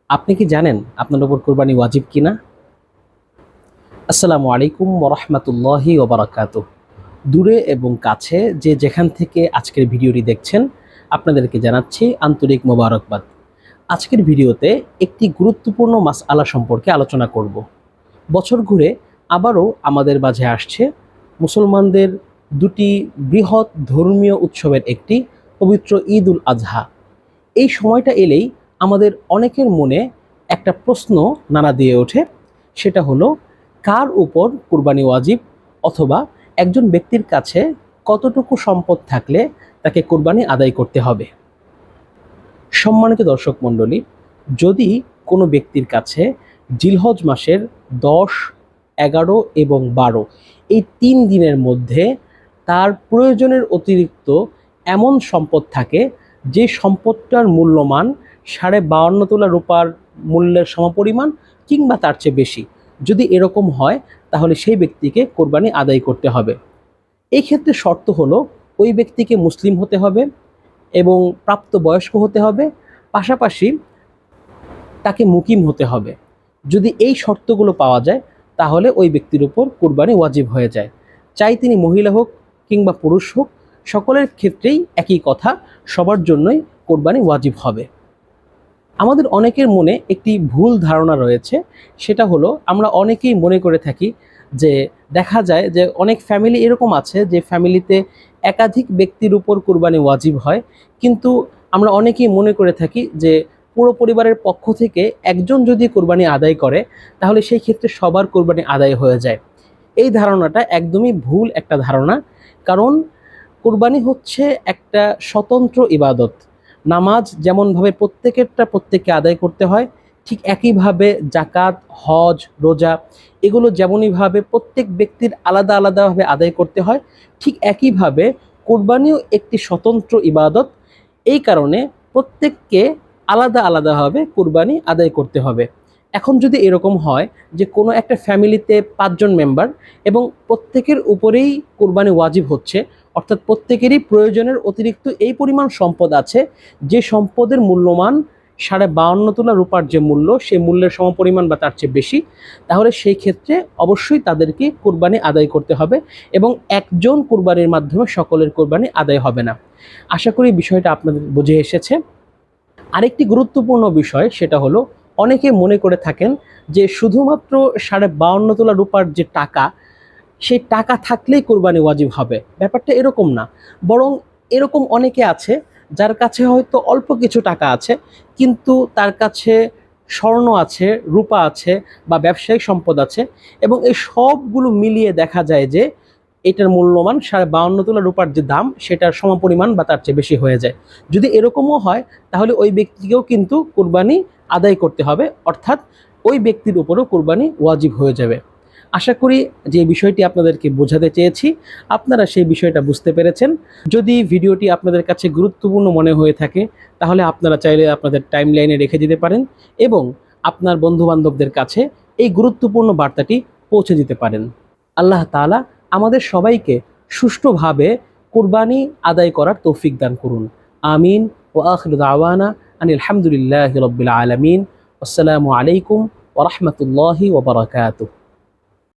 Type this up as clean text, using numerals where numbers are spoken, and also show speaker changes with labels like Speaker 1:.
Speaker 1: আপনি কি জানেন আপনার উপর কোরবানি ওয়াজিব কিনা? আসসালামু আলাইকুম ওয়া রাহমাতুল্লাহি ওয়া বারাকাতুহু। দূরে এবং কাছে যে যেখান থেকে আজকের ভিডিওটি দেখছেন, আপনাদেরকে জানাচ্ছি আন্তরিক মোবারকবাদ। আজকের ভিডিওতে একটি গুরুত্বপূর্ণ মাসআলা সম্পর্কে আলোচনা করব। বছর ঘুরে আবারও আমাদের মাঝে আসছে মুসলমানদের দুটি বৃহৎ ধর্মীয় উৎসবের একটি পবিত্র ঈদ উল আজহা। এই সময়টা এলেই আমাদের অনেকের মনে একটা প্রশ্ন নাড়া দিয়ে ওঠে, সেটা হলো কার উপর কুরবানি ওয়াজিব, অথবা একজন ব্যক্তির কাছে কতটুকু সম্পদ থাকলে তাকে কুরবানি আদায় করতে হবে। সম্মানিত দর্শক মণ্ডলী, যদি কোনো ব্যক্তির কাছে জিলহজ মাসের ১০, ১১ এবং ১২ এই ৩ দিনের মধ্যে তার প্রয়োজনের অতিরিক্ত এমন সম্পদ থাকে যে সম্পদটার মূল্যমান ৫২.৫ তোলা রূপার মূল্যের সমপরিমাণ কিংবা তার চেয়ে বেশি, যদি এরকম হয় তাহলে সেই ব্যক্তিকে কোরবানি আদায় করতে হবে। এই ক্ষেত্রে শর্ত হলো ওই ব্যক্তিকে মুসলিম হতে হবে এবং প্রাপ্তবয়স্ক হতে হবে, পাশাপাশি তাকে মুকিম হতে হবে। যদি এই শর্তগুলো পাওয়া যায় তাহলে ওই ব্যক্তির উপর কুরবানি ওয়াজিব হয়ে যায়। চাই তিনি মহিলা হোক কিংবা পুরুষ হোক, সকলের ক্ষেত্রেই একই কথা, সবার জন্যই কোরবানি ওয়াজিব হবে। আমাদের অনেকের মনে একটি ভুল ধারণা রয়েছে, সেটা হলো আমরা অনেকেই মনে করে থাকি যে দেখা যায় যে অনেক ফ্যামিলি এরকম আছে যে ফ্যামিলিতে একাধিক ব্যক্তির উপর কুরবানি ওয়াজিব হয়, কিন্তু আমরা অনেকেই মনে করে থাকি যে পুরো পরিবারের পক্ষ থেকে একজন যদি কুরবানি আদায় করে তাহলে সেই ক্ষেত্রে সবার কুরবানি আদায় হয়ে যায়। এই ধারণাটা একদমই ভুল একটা ধারণা। কারণ কুরবানি হচ্ছে একটা স্বতন্ত্র ইবাদত। নামাজ যেমনভাবে প্রত্যেকেরটা প্রত্যেককে আদায় করতে হয়, ঠিক একইভাবে জাকাত, হজ, রোজা এগুলো যেমনইভাবে প্রত্যেক ব্যক্তির আলাদা আলাদাভাবে আদায় করতে হয়, ঠিক একইভাবে কুরবানিও একটি স্বতন্ত্র ইবাদত। এই কারণে প্রত্যেককে আলাদা আলাদাভাবে কুরবানি আদায় করতে হবে। এখন যদি এরকম হয় যে কোনো একটা ফ্যামিলিতে ৫ জন মেম্বার এবং প্রত্যেকের উপরেই কুরবানি ওয়াজিব হচ্ছে, অর্থাৎ প্রত্যেকেরই প্রয়োজনের অতিরিক্ত এই পরিমাণ সম্পদ আছে যে সম্পদের মূল্যমান ৫২.৫ তোলা রূপার যে মূল্য, সেই মূল্যের সমপরিমাণ বা তার চেয়ে বেশি, তাহলে সেই ক্ষেত্রে অবশ্যই তাদেরকে কুরবানি আদায় করতে হবে এবং একজন কুরবানির মাধ্যমে সকলের কুরবানি আদায় হবে না। আশা করি বিষয়টা আপনাদের বুঝে এসেছে। আরেকটি গুরুত্বপূর্ণ বিষয়, সেটা হলো অনেকে মনে করে থাকেন যে শুধুমাত্র ৫২.৫ তোলা রূপার যে টাকা, সেই টাকা থাকলেই কোরবানি ওয়াজিব হবে। ব্যাপারটা এরকম না, বরং এরকম অনেকে আছে যার কাছে হয়তো অল্প কিছু টাকা আছে, কিন্তু তার কাছে স্বর্ণ আছে, রূপা আছে বা ব্যবসায়িক সম্পদ আছে, এবং এই সবগুলো মিলিয়ে দেখা যায় যে এটার মূল্যমান ৫২.৫ তোলা রূপার যে দাম, সেটার সমপরিমাণ বা তার চেয়ে বেশি হয়ে যায়। যদি এরকমও হয় তাহলে ওই ব্যক্তিকেও কিন্তু কোরবানি আদায় করতে হবে, অর্থাৎ ওই ব্যক্তির উপরও কোরবানি ওয়াজিব হয়ে যাবে। আশা করি যে বিষয়টি আপনাদেরকে বোঝাতে চেয়েছি আপনারা সেই বিষয়টা বুঝতে পেরেছেন। যদি ভিডিওটি আপনাদের কাছে গুরুত্বপূর্ণ মনে হয়ে থাকে তাহলে আপনারা চাইলে আপনাদের টাইমলাইনে রেখে দিতে পারেন এবং আপনার বন্ধুবান্ধবদের কাছে এই গুরুত্বপূর্ণ বার্তাটি পৌঁছে দিতে পারেন। আল্লাহ তাআলা আমাদের সবাইকে সুষ্ঠুভাবে কুরবানি আদায় করার তৌফিক দান করুন। আমিন। ওয়া আখিরু দাওয়ানা আনিল হামদুলিল্লাহি রাব্বিল আলামিন। আসসালামু আলাইকুম ওয়া রাহমাতুল্লাহি ওয়া বারাকাতুহু।